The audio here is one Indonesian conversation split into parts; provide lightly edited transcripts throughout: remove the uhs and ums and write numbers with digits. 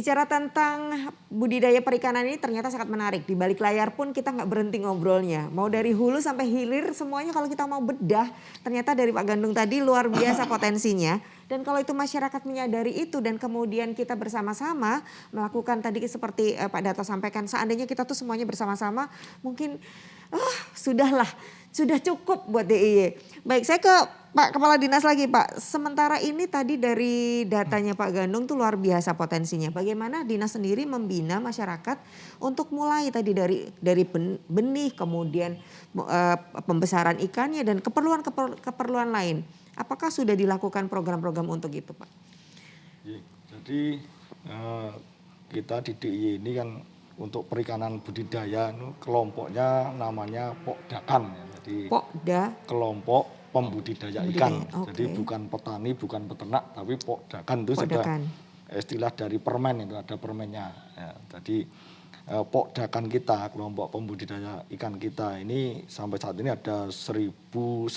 Bicara tentang budidaya perikanan ini ternyata sangat menarik. Di balik layar pun kita nggak berhenti ngobrolnya. Mau dari hulu sampai hilir semuanya kalau kita mau bedah ternyata dari Pak Gandung tadi luar biasa potensinya. Dan kalau itu masyarakat menyadari itu dan kemudian kita bersama-sama melakukan tadi seperti Pak Dato sampaikan, seandainya kita tuh semuanya bersama-sama mungkin sudahlah, sudah cukup buat DIY. Baik, saya ke Pak Kepala Dinas lagi Pak. Sementara ini tadi dari datanya Pak Gandung tuh luar biasa potensinya. Bagaimana Dinas sendiri membina masyarakat untuk mulai tadi dari benih kemudian pembesaran ikannya dan keperluan lain. Apakah sudah dilakukan program-program untuk itu Pak? Jadi kita di DIY ini kan untuk perikanan budidaya kelompoknya namanya Pokdakan. Jadi kelompok pembudidaya ikan. Okay. Jadi bukan petani, bukan peternak, tapi Pokdakan itu sudah istilah dari permen, itu ada permennya. Ya, jadi Pokdakan kita, kelompok pembudidaya ikan kita ini sampai saat ini ada 1935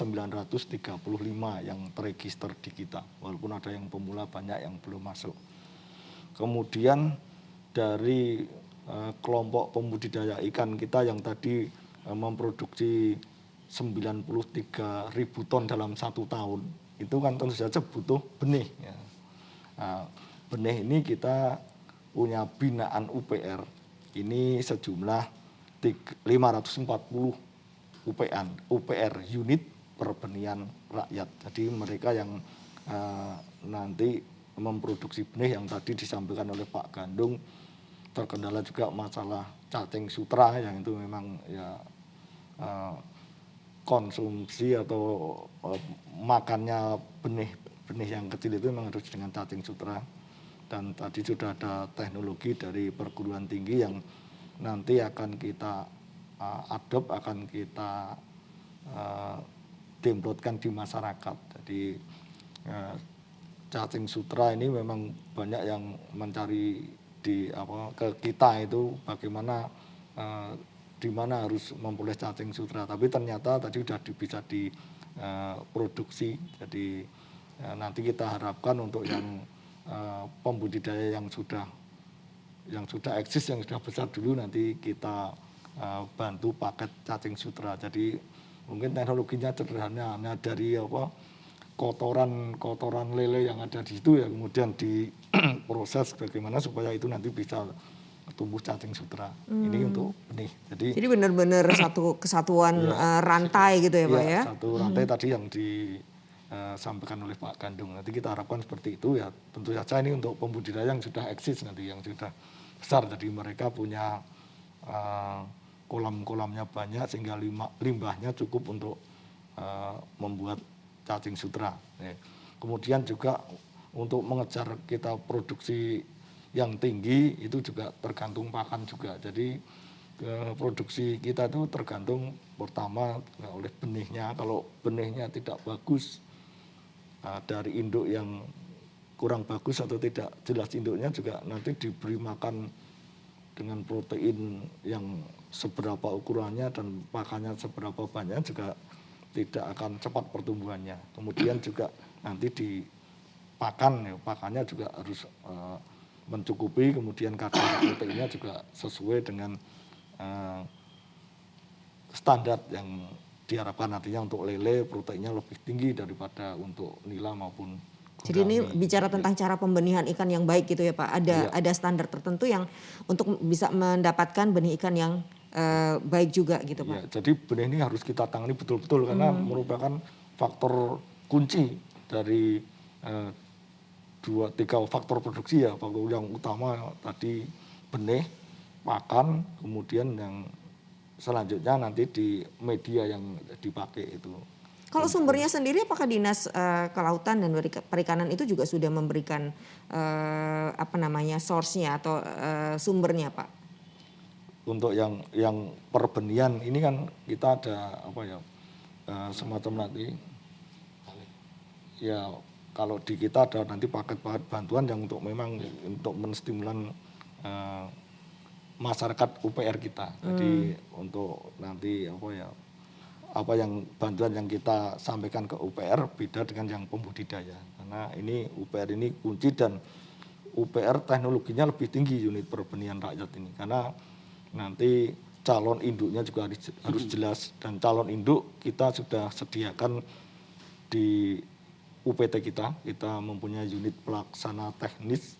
yang terregister di kita. Walaupun ada yang pemula banyak yang belum masuk. Kemudian dari kelompok pembudidaya ikan kita yang tadi memproduksi 93.000 ton dalam 1 tahun, itu kan tentu saja butuh benih. Ya. Nah, benih ini kita punya binaan UPR, ini sejumlah 540 UPR unit perbenihan rakyat. Jadi mereka yang nanti memproduksi benih yang tadi disampaikan oleh Pak Gandung, terkendala juga masalah cacing sutra yang itu memang ya konsumsi atau makannya benih yang kecil itu memang harus dengan cacing sutra. Dan tadi sudah ada teknologi dari perguruan tinggi yang nanti akan kita adopt, akan kita downloadkan di masyarakat. Jadi cacing sutra ini memang banyak yang mencari ke kita itu bagaimana di mana harus memperoleh cacing sutra, tapi ternyata tadi sudah bisa diproduksi. Jadi nanti kita harapkan untuk yang pembudidaya yang sudah eksis, yang sudah besar dulu, nanti kita bantu paket cacing sutra. Jadi mungkin teknologinya sederhana, hanya dari kotoran lele yang ada di situ ya kemudian diproses bagaimana supaya itu nanti bisa tumbuh cacing sutra. Ini untuk benih. Jadi benar-benar satu kesatuan rantai gitu ya Pak ya? Satu rantai tadi yang disampaikan oleh Pak Gandung. Nanti kita harapkan seperti itu ya. Tentu saja ini untuk pembudidaya yang sudah eksis nanti, yang sudah besar. Jadi mereka punya kolam-kolamnya banyak sehingga limbahnya cukup untuk membuat cacing sutra. Kemudian juga untuk mengejar kita produksi yang tinggi itu juga tergantung pakan juga. Jadi produksi kita itu tergantung pertama oleh benihnya. Kalau benihnya tidak bagus, dari induk yang kurang bagus atau tidak jelas induknya, juga nanti diberi makan dengan protein yang seberapa ukurannya dan pakannya seberapa banyak juga tidak akan cepat pertumbuhannya. Kemudian juga nanti pakannya juga harus mencukupi, kemudian kadar proteinnya juga sesuai dengan standar yang diharapkan. Nantinya untuk lele proteinnya lebih tinggi daripada untuk nila maupun gurame. Jadi ini bicara tentang cara pembenihan ikan yang baik gitu ya Pak. Ada standar tertentu yang untuk bisa mendapatkan benih ikan yang baik juga gitu Pak. Ya, jadi benih ini harus kita tangani betul-betul karena merupakan faktor kunci dari 2-3 faktor produksi ya. Faktor yang utama tadi benih, pakan, kemudian yang selanjutnya nanti di media yang dipakai itu. Kalau sumbernya sendiri apakah Dinas Kelautan dan Perikanan itu juga sudah memberikan source-nya atau sumbernya Pak? Untuk yang perbenihan ini kan kita ada semacam nanti ya, kalau di kita ada nanti paket-paket bantuan yang untuk menstimulan masyarakat UPR kita. Jadi untuk nanti apa yang bantuan yang kita sampaikan ke UPR beda dengan yang pembudidaya. Karena ini UPR ini kunci, dan UPR teknologinya lebih tinggi unit pertanian rakyat ini, karena nanti calon induknya juga harus jelas, dan calon induk kita sudah sediakan di UPT kita mempunyai unit pelaksana teknis,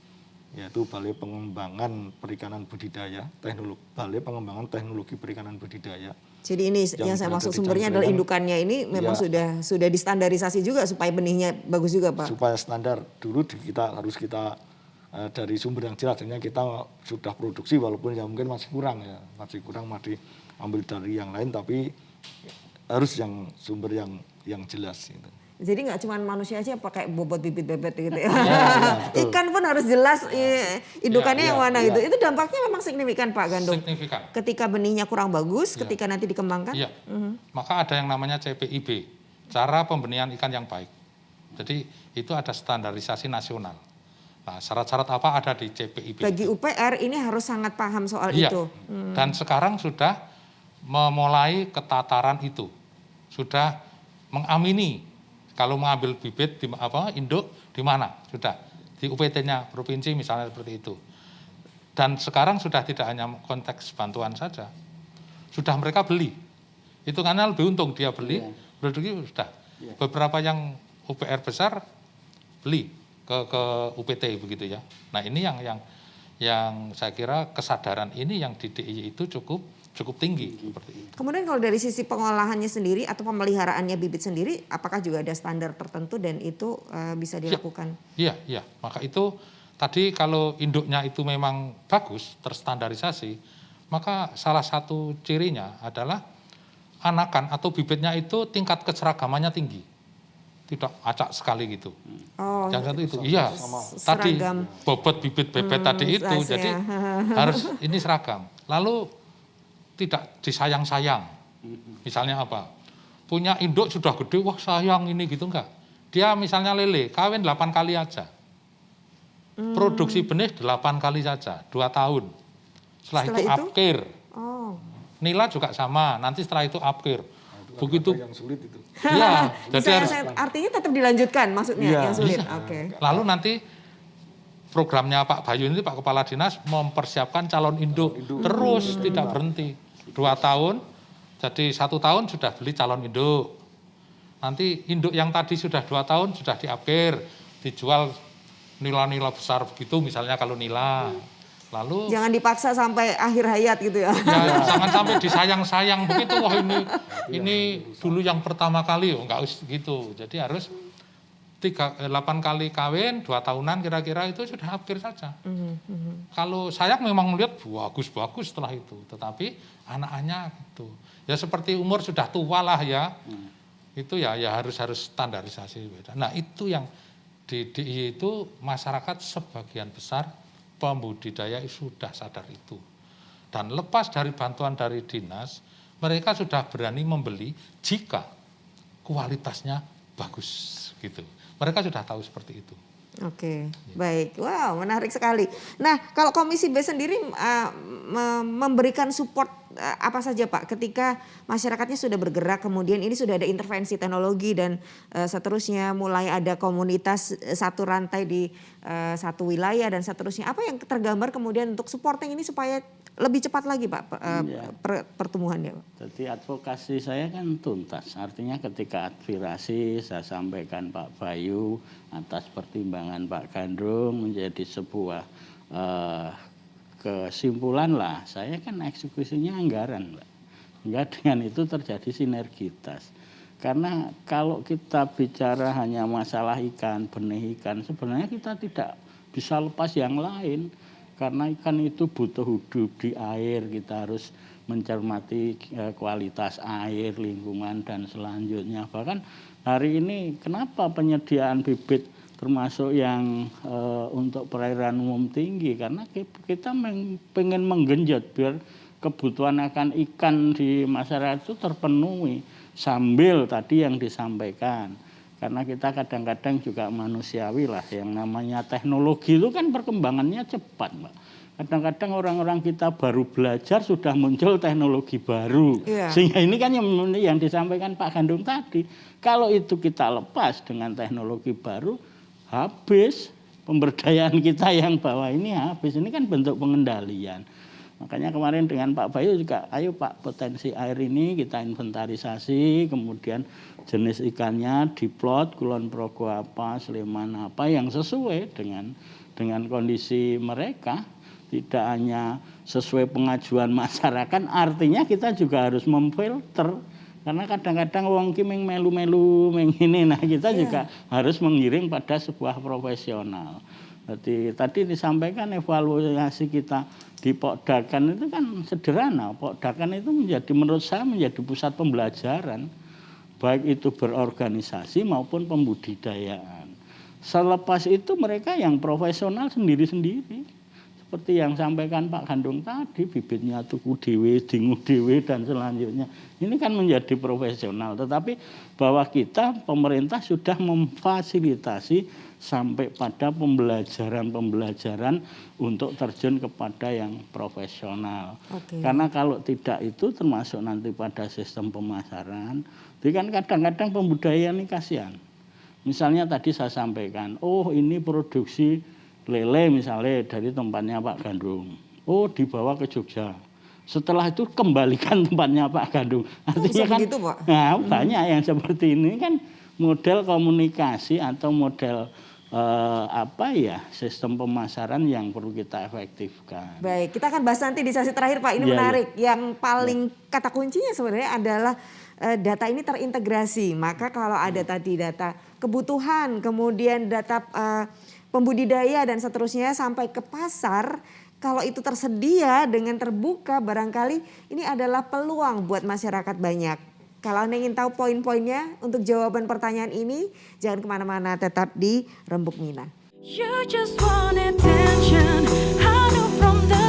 yaitu Balai Pengembangan Perikanan Budidaya, Balai Pengembangan Teknologi Perikanan Budidaya. Jadi ini yang saya maksud sumbernya adalah indukannya ini memang sudah distandarisasi juga supaya benihnya bagus juga, Pak. Supaya standar, dulu kita dari sumber yang jelas, artinya kita sudah produksi walaupun ya mungkin masih kurang, masih ambil dari yang lain, tapi harus yang sumber yang jelas gitu. Jadi nggak cuma manusia aja pakai bobot bibit bebet gitu ya. Ikan pun harus jelas indukannya yang mana gitu. Itu dampaknya memang signifikan, Pak Gandung. Signifikan. Ketika benihnya kurang bagus, ketika nanti dikembangkan. Iya. Maka ada yang namanya CPIB, cara pembenihan ikan yang baik. Jadi itu ada standarisasi nasional. Nah, syarat-syarat apa ada di CPIB? Bagi UPR ini harus sangat paham soal iya. itu. Dan sekarang sudah memulai ketataran itu. Sudah mengamini kalau mengambil bibit induk di mana? Sudah di UPT-nya provinsi misalnya seperti itu. Dan sekarang sudah tidak hanya konteks bantuan saja. Sudah mereka beli. Itu karena lebih untung dia beli, produksi sudah. Beberapa yang UPR besar beli ke UPT begitu ya. Nah, ini yang saya kira kesadaran ini yang di DIY itu cukup tinggi seperti itu. Kemudian kalau dari sisi pengolahannya sendiri atau pemeliharaannya bibit sendiri, apakah juga ada standar tertentu dan itu bisa dilakukan? Iya. Maka itu tadi kalau induknya itu memang bagus, terstandarisasi, maka salah satu cirinya adalah anakan atau bibitnya itu tingkat keseragamannya tinggi. Tidak acak sekali gitu. Oh, yang satu itu, iya. Tadi bobot bibit bebet tadi itu, jadi harus ini seragam. Lalu tidak disayang-sayang. Misalnya apa? Punya induk sudah gede, wah sayang ini gitu enggak. Dia misalnya lele, kawin 8 kali aja. Produksi benih 8 kali saja, 2 tahun. Setelah itu apkir. Oh. Nila juga sama, nanti setelah itu apkir. Begitu yang sulit itu. Iya, jadi artinya tetap dilanjutkan maksudnya yang sulit. Oke. Lalu nanti programnya Pak Bayu ini, Pak Kepala Dinas, mempersiapkan calon induk terus tidak berhenti. 2 tahun, jadi 1 tahun sudah beli calon induk. Nanti induk yang tadi sudah 2 tahun sudah diapkir, dijual nila-nila besar begitu misalnya kalau nila. Lalu jangan dipaksa sampai akhir hayat gitu ya. Ya, jangan sampai disayang-sayang begitu. Wah ini dulu yang pertama kali, enggak gitu. Jadi harus 8 kali kawin, 2 tahunan kira-kira itu sudah apkir saja. Kalau saya memang melihat bagus-bagus setelah itu, tetapi anak-anaknya gitu. Ya seperti umur sudah tua lah ya. Itu ya harus standarisasi beda. Nah, itu yang di DIY itu masyarakat sebagian besar pembudidaya sudah sadar itu. Dan lepas dari bantuan dari dinas, mereka sudah berani membeli jika kualitasnya bagus gitu. Mereka sudah tahu seperti itu. Oke, baik. Wow, menarik sekali. Nah, kalau Komisi B sendiri memberikan support apa saja Pak ketika masyarakatnya sudah bergerak, kemudian ini sudah ada intervensi teknologi dan seterusnya, mulai ada komunitas satu rantai di satu wilayah dan seterusnya. Apa yang tergambar kemudian untuk supporting ini supaya lebih cepat lagi Pak pertumbuhannya Pak? Jadi advokasi saya kan tuntas, artinya ketika aspirasi saya sampaikan Pak Bayu atas pertimbangan Pak Gandung menjadi sebuah kesimpulan lah, saya kan eksekusinya anggaran Pak. Sehingga dengan itu terjadi sinergitas. Karena kalau kita bicara hanya masalah ikan, benih ikan, sebenarnya kita tidak bisa lepas yang lain. Karena ikan itu butuh hidup di air, kita harus mencermati kualitas air, lingkungan, dan selanjutnya. Bahkan hari ini kenapa penyediaan bibit termasuk yang untuk perairan umum tinggi? Karena kita pengen menggenjot biar kebutuhan akan ikan di masyarakat itu terpenuhi. Sambil tadi yang disampaikan. Karena kita kadang-kadang juga manusiawi lah, yang namanya teknologi itu kan perkembangannya cepat Mbak. Kadang-kadang orang-orang kita baru belajar sudah muncul teknologi baru. Sehingga ini kan yang disampaikan Pak Gandung tadi. Kalau itu kita lepas dengan teknologi baru, habis pemberdayaan kita yang bawah ini habis. Ini kan bentuk pengendalian. Makanya kemarin dengan Pak Bayu juga, ayo Pak, potensi air ini kita inventarisasi, kemudian jenis ikannya diplot, Kulon Progo apa, Sleman apa yang sesuai dengan kondisi mereka. Tidak hanya sesuai pengajuan masyarakat, artinya kita juga harus memfilter. Karena kadang-kadang wong ki melu-melu ini, nah kita juga harus mengiring pada sebuah profesional. Jadi tadi disampaikan evaluasi kita di Pokdakan itu kan sederhana. Pokdakan itu menurut saya menjadi pusat pembelajaran, baik itu berorganisasi maupun pembudidayaan. Selepas itu mereka yang profesional sendiri-sendiri. Seperti yang sampaikan Pak Gandung tadi, bibitnya tuku dewe, dingu dewe, dan selanjutnya. Ini kan menjadi profesional. Tetapi bahwa kita, pemerintah sudah memfasilitasi sampai pada pembelajaran-pembelajaran untuk terjun kepada yang profesional. Karena kalau tidak itu termasuk nanti pada sistem pemasaran. Jadi kan kadang-kadang pembudayaan ini kasihan. Misalnya tadi saya sampaikan, oh ini produksi lele misalnya dari tempatnya Pak Gandung. Oh dibawa ke Jogja. Setelah itu kembalikan tempatnya Pak Gandung. Artinya kan begitu, Pak? Nah, banyak yang seperti ini kan model komunikasi atau model sistem pemasaran yang perlu kita efektifkan. Baik, kita akan bahas nanti di sesi terakhir Pak. Ini menarik. Yang paling kata kuncinya sebenarnya adalah data ini terintegrasi. Maka kalau ada tadi data kebutuhan, kemudian data pembudidaya dan seterusnya sampai ke pasar, kalau itu tersedia dengan terbuka barangkali ini adalah peluang buat masyarakat banyak. Kalau Anda ingin tahu poin-poinnya untuk jawaban pertanyaan ini, jangan kemana-mana, tetap di Rembuk Minat. You just want attention, I know from the